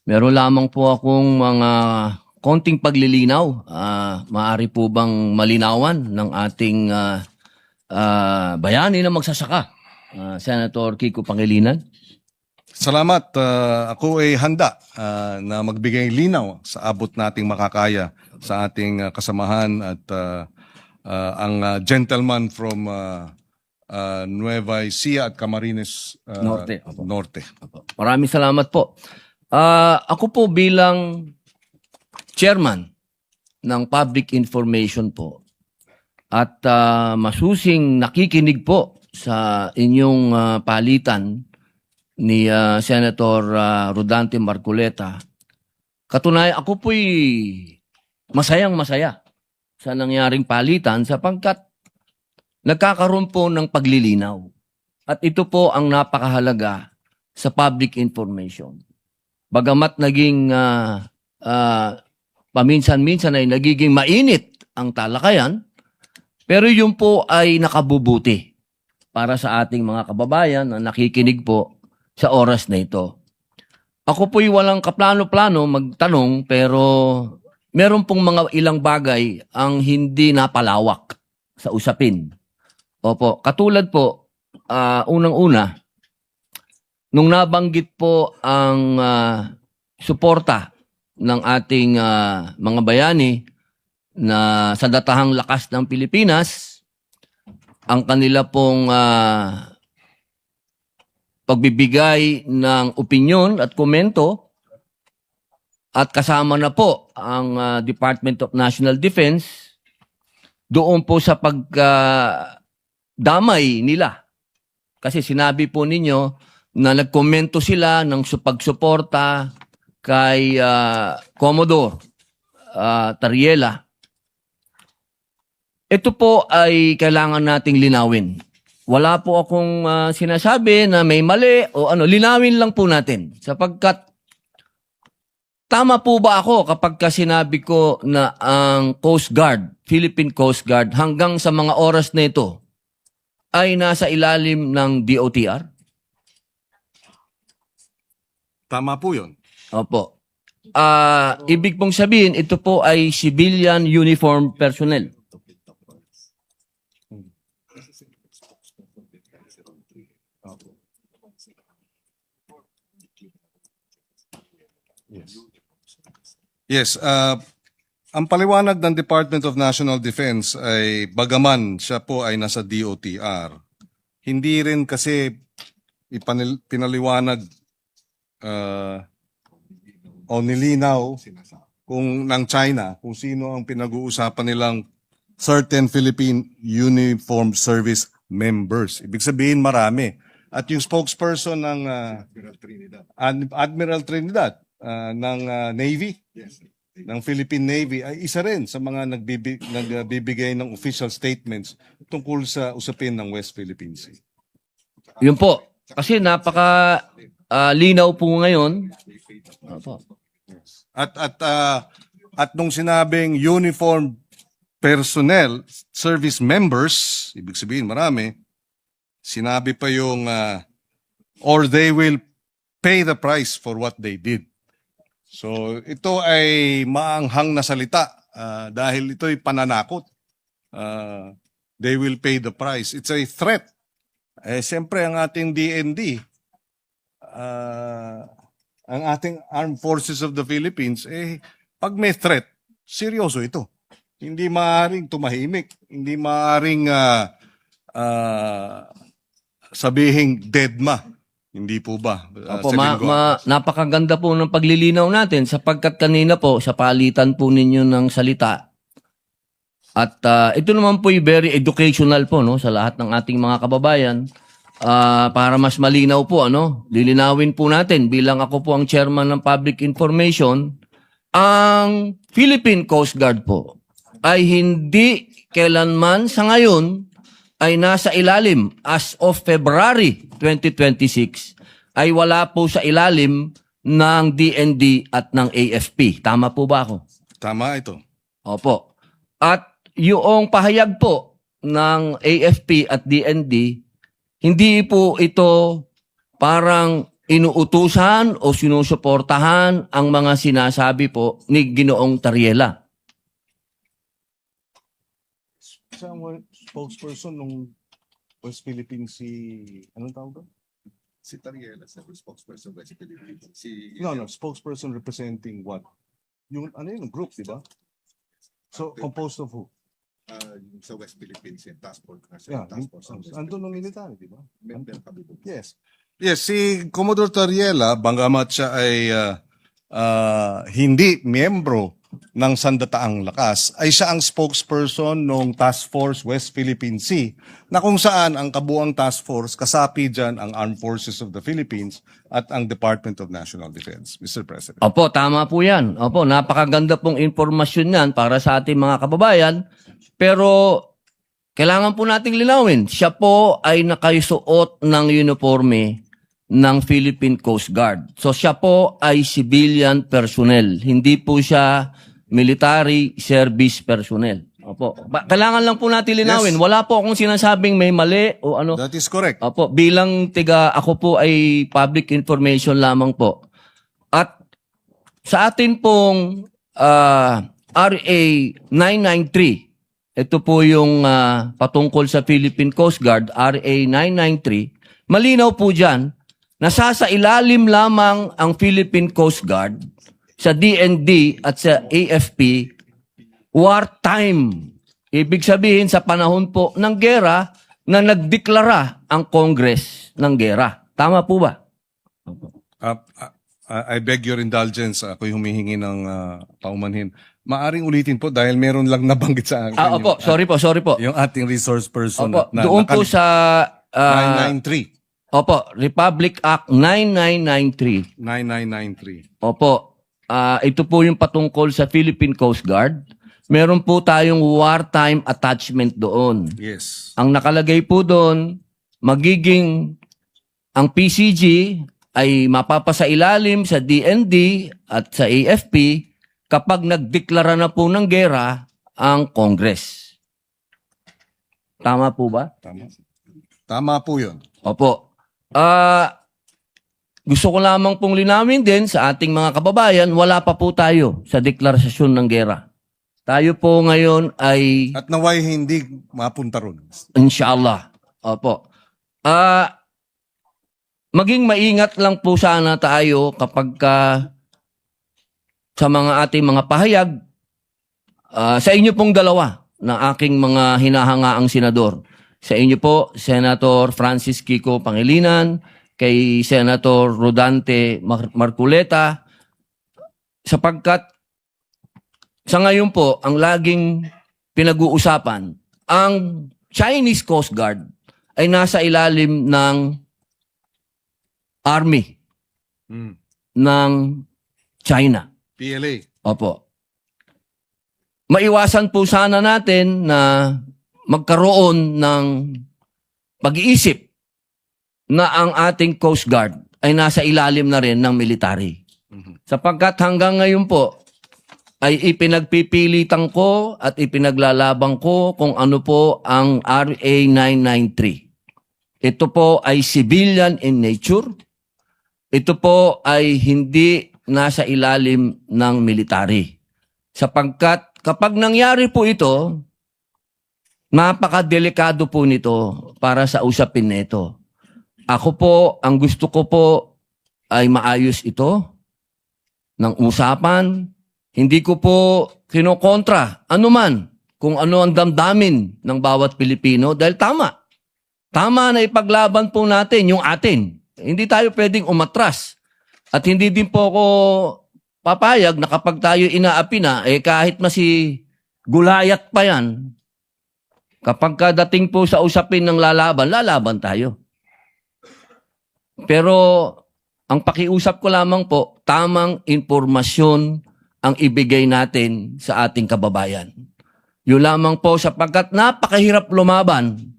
Meron lamang po akong mga konting paglilinaw. Maaari po bang malinawan ng ating bayani na magsasaka? Senator Kiko Pangilinan. Salamat. Ako ay handa na magbigay linaw sa abot nating makakaya sa ating kasamahan at ang gentleman from Nueva Ecija at Camarines Norte. Norte. Maraming salamat po. Ako po bilang chairman ng Public Information po at masusing nakikinig po sa inyong palitan ni Senator Rodante Marcoleta. Katunayan, ako po'y masayang-masaya sa nangyaring palitan sapagkat nagkakaroon po ng paglilinaw. At ito po ang napakahalaga sa public information. Bagamat naging paminsan-minsan ay nagiging mainit ang talakayan, pero yun po ay nakabubuti para sa ating mga kababayan na nakikinig po sa oras na ito. Ako po'y walang kaplano-plano magtanong, pero meron pong mga ilang bagay ang hindi napalawak sa usapin. Opo, katulad po, unang-una, nung nabanggit po ang suporta ng ating mga bayani na sa datahang lakas ng Pilipinas, ang kanila pong pagbibigay ng opinyon at komento at kasama na po ang Department of National Defense doon po sa pagdamay nila. Kasi sinabi po ninyo na nagkomento sila ng pagsuporta kay Commodore Tariela. Ito po ay kailangan nating linawin. Wala po akong sinasabi na may mali o ano, linawin lang po natin. Sapagkat tama po ba ako kapag sinabi ko na ang Coast Guard, Philippine Coast Guard, hanggang sa mga oras na ito ay nasa ilalim ng DOTR? Tama po yun. Opo. Ibig pong sabihin, ito po ay civilian uniform personnel. Yes. Ang paliwanag ng Department of National Defense ay bagaman siya po ay nasa DOTR, hindi rin kasi pinaliwanag o nilinaw kung ng China kung sino ang pinag-uusapan nilang certain Philippine Uniformed Service members. Ibig sabihin marami. At yung spokesperson ng Admiral Trinidad ng Navy, ng Philippine Navy, ay isa rin sa mga nagbibigay ng official statements tungkol sa usapin ng West Philippine Sea. Yun po. Kasi napaka linaw po ngayon. Opo. At nung sinabing uniformed personnel, service members, ibig sabihin marami, sinabi pa yung or they will pay the price for what they did. So ito ay maanghang na salita dahil ito'y pananakot. They will pay the price. It's a threat. Siyempre ang ating DND, ang ating Armed Forces of the Philippines, pag may threat, seryoso ito. Hindi maaaring tumahimik. Hindi maaaring sabihing deadma. Hindi po ba? Opo, napakaganda po ng paglilinaw natin sapagkat kanina po sa palitan po ninyo ng salita. At ito naman po very educational po no sa lahat ng ating mga kababayan. Para mas malinaw po lilinawin po natin bilang ako po ang chairman ng Public Information, ang Philippine Coast Guard po ay hindi kailanman sa ngayon ay nasa ilalim as of February 2026 ay wala po sa ilalim ng DND at ng AFP. Tama po ba ako? Tama ito. Opo. At yung pahayag po ng AFP at DND, hindi po ito parang inuutusan o sinusuportahan ang mga sinasabi po ni Ginoong Tariela. Siya ang spokesperson nung West Philippine Sea, anong tawag doon? Si Tariela, sa spokesperson ba si Philippines? Si No, spokesperson representing what? Yung ano yun, group, di ba? So, composed of who? yung sa West Philippines yung task force. Yeah, Task force on West andun ng military, di ba? Member kami doon. Yes. Yes, si Commodore Tariela, bagamat siya ay hindi miyembro ng Sandataang Lakas, ay siya ang spokesperson ng Task Force West Philippine Sea, na kung saan ang kabuang task force, kasapi dyan ang Armed Forces of the Philippines at ang Department of National Defense. Mr. President. Opo, tama po yan. Opo, napakaganda pong informasyon yan para sa ating mga kababayan. Pero kailangan po nating linawin, siya po ay nakasuot ng uniforme ng Philippine Coast Guard. So siya po ay civilian personnel. Hindi po siya military service personnel. Opo. Kailangan lang po natin linawin. Yes. Wala po akong sinasabing may mali o ano. That is correct. Opo, bilang ako po ay public information lamang po. At sa atin pong RA 993, ito po yung patungkol sa Philippine Coast Guard, RA 993, malinaw po dyan, nasasailalim lamang ang Philippine Coast Guard sa DND at sa AFP wartime. Ibig sabihin sa panahon po ng gera na nagdeklara ang Congress ng gera. Tama po ba? I beg your indulgence. Ako'y humihingi ng paumanhin. Maaring ulitin po dahil meron lang nabanggit sa akin. Opo, sorry po. Yung ating resource person. Opo, doon po sa 993. Opo, Republic Act 9993. 9993. Opo, ito po yung patungkol sa Philippine Coast Guard. Meron po tayong wartime attachment doon. Yes. Ang nakalagay po doon, magiging ang PCG ay mapapasailalim sa DND at sa AFP kapag nagdeklara na po ng gera ang Congress. Tama po ba? Tama po yun. Opo. Gusto ko lamang pong linawin din sa ating mga kababayan, wala pa po tayo sa deklarasyon ng gera. Tayo po ngayon ay At naway hindi mapunta ron. inshallah. Opo. Maging maingat lang po sana tayo kapag sa mga ating mga pahayag sa inyo pong dalawa na aking mga hinahangaang senador. Sa inyo po, Senator Francis Kiko Pangilinan, kay Senator Rodante Marculeta, sapagkat sa ngayon po, ang laging pinag-uusapan, ang Chinese Coast Guard ay nasa ilalim ng Army ng China. PLA. Opo. Maiwasan po sana natin na magkaroon ng pag-iisip na ang ating Coast Guard ay nasa ilalim na rin ng military. Sapagkat hanggang ngayon po, ay ipinagpipilitan ko at ipinaglalabang ko kung ano po ang RA 993. Ito po ay civilian in nature. Ito po ay hindi nasa ilalim ng military. Sapagkat kapag nangyari po ito, napakadelikado po nito para sa usapin nito. Ako po, ang gusto ko po ay maayos ito ng usapan. Hindi ko po kinokontra anuman kung ano ang damdamin ng bawat Pilipino dahil tama. Tama na ipaglaban po natin yung atin. Hindi tayo pwedeng umatras. At hindi din po ako papayag na kapag tayo inaapi na, kahit masi gulayat pa yan, kapag kadating po sa usapin ng lalaban tayo. Pero ang pakiusap ko lamang po, tamang impormasyon ang ibigay natin sa ating kababayan. Yun lamang po sapagkat napakahirap lumaban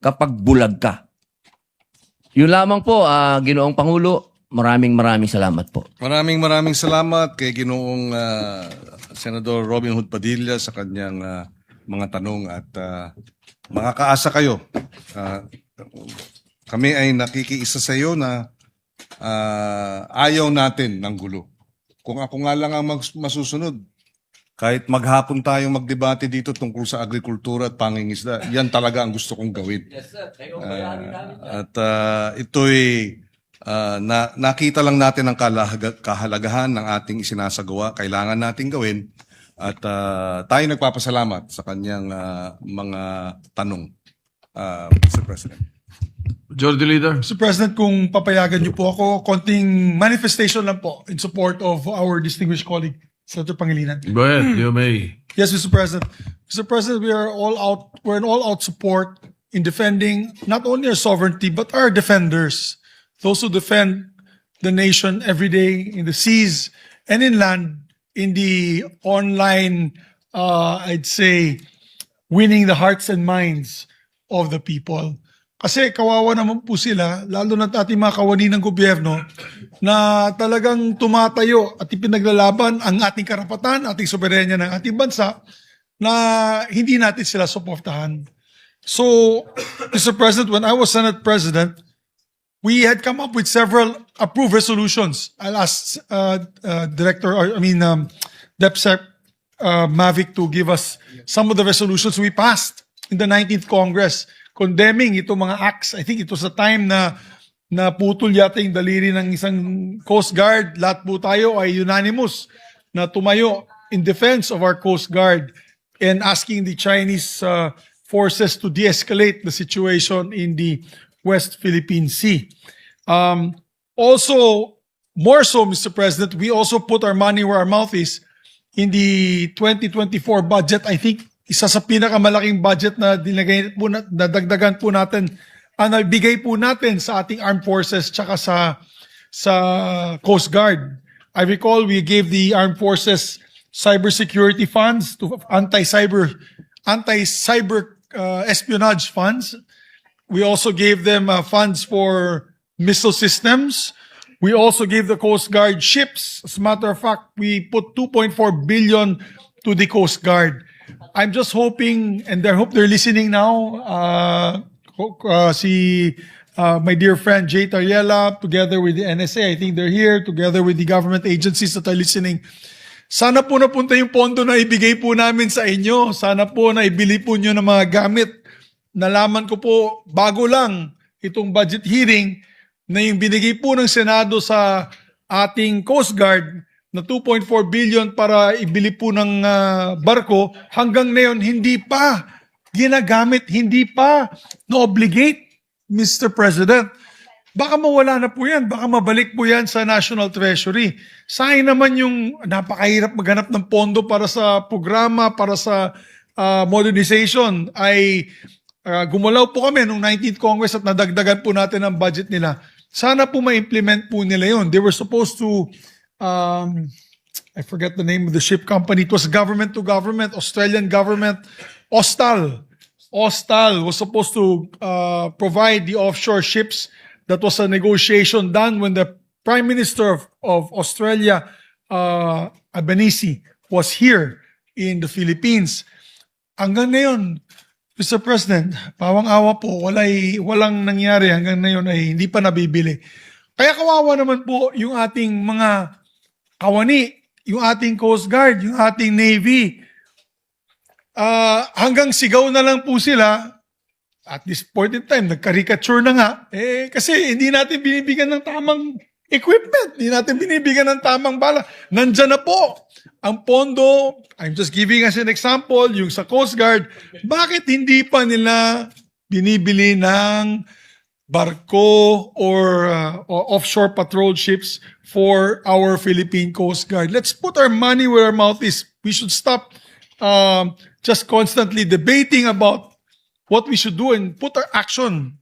kapag bulag ka. Yun lamang po, Ginoong Pangulo, maraming salamat po. Maraming salamat kay Ginoong Senador Robin Hood Padilla sa kanyang mga tanong at makakaasa kayo. Kami ay nakikiisa sa iyo na ayaw natin ng gulo. Kung ako nga lang ang masusunod, kahit maghapon tayong magdebate dito tungkol sa agrikultura at pangingisda, yan talaga ang gusto kong gawin. Yes, sir. Kayo Ito'y nakita lang natin ang kahalagahan ng ating isinasagawa, kailangan nating gawin, at tayo nagpapasalamat sa kanyang mga tanong, Mr. President. Majority Leader. Mr. President, kung papayagan niyo po ako, konting manifestation lang po in support of our distinguished colleague, Senator Pangilinan. Go ahead, you may. Yes, Mr. President. Mr. President, we're in all-out support in defending not only our sovereignty, but our defenders. Those who defend the nation every day in the seas and in land, in the online, I'd say, winning the hearts and minds of the people. Kasi kawawa naman po sila, lalo na ating mga kawani ng gobyerno, na talagang tumatayo at ipinaglalaban ang ating karapatan, ating soberenya ng ating bansa, na hindi natin sila suportahan. So, Mr. President, when I was Senate President, we had come up with several approved resolutions. I'll ask DepSec Mavic to give us some of the resolutions we passed in the 19th Congress condemning itong mga acts. I think it was a time na naputol yata yung daliri ng isang Coast Guard. Lahat po tayo ay unanimous na tumayo in defense of our Coast Guard and asking the Chinese forces to de-escalate the situation in the West Philippine Sea. Also, more so, Mr. President, we also put our money where our mouth is in the 2024 budget. I think isa sa pinakamalaking budget na nadagdagan po natin, nabigay po natin sa ating armed forces tsaka sa Coast Guard. I recall we gave the armed forces cybersecurity funds to anti-cyber espionage funds. We also gave them funds for missile systems. We also gave the Coast Guard ships. As a matter of fact, we put 2.4 billion to the Coast Guard. I'm just hoping, and I hope they're listening now, my dear friend Jay Tariela, together with the NSA, I think they're here, together with the government agencies that are listening. Sana po napunta yung pondo na ibigay po namin sa inyo. Sana po na ibili po nyo ng mga gamit. Nalaman ko po, bago lang itong budget hearing, na yung binigay po ng Senado sa ating Coast Guard, na 2.4 billion para ibili po ng barko, hanggang ngayon hindi pa ginagamit, hindi pa na-obligate, Mr. President. Baka mawala na po yan, baka mabalik po yan sa National Treasury. Sayang naman yung napakahirap maghanap ng pondo para sa programa, para sa modernization, ay gumalaw po kami noong 19th Congress at nadagdagan po natin ang budget nila. Sana po ma-implement po nila yun. They were supposed to I forget the name of the ship company. It was government to government, Australian government. Austal was supposed to provide the offshore ships. That was a negotiation done when the Prime Minister of Australia, Albanese, was here in the Philippines. Hanggang ngayon, Mr. President, pawang-awa po, walang nangyari hanggang ngayon ay hindi pa nabibili. Kaya kawawa naman po yung ating mga kawani, yung ating Coast Guard, yung ating Navy. Hanggang sigaw na lang po sila. At this point in time, nagkarikature na nga. Kasi hindi natin binibigyan ng tamang equipment. Hindi natin binibigyan ng tamang bala. Nandyan na po ang pondo. I'm just giving as an example, yung sa Coast Guard. Bakit hindi pa nila binibili ng barko or offshore patrol ships for our Philippine Coast Guard? Let's put our money where our mouth is. We should stop just constantly debating about what we should do and put our action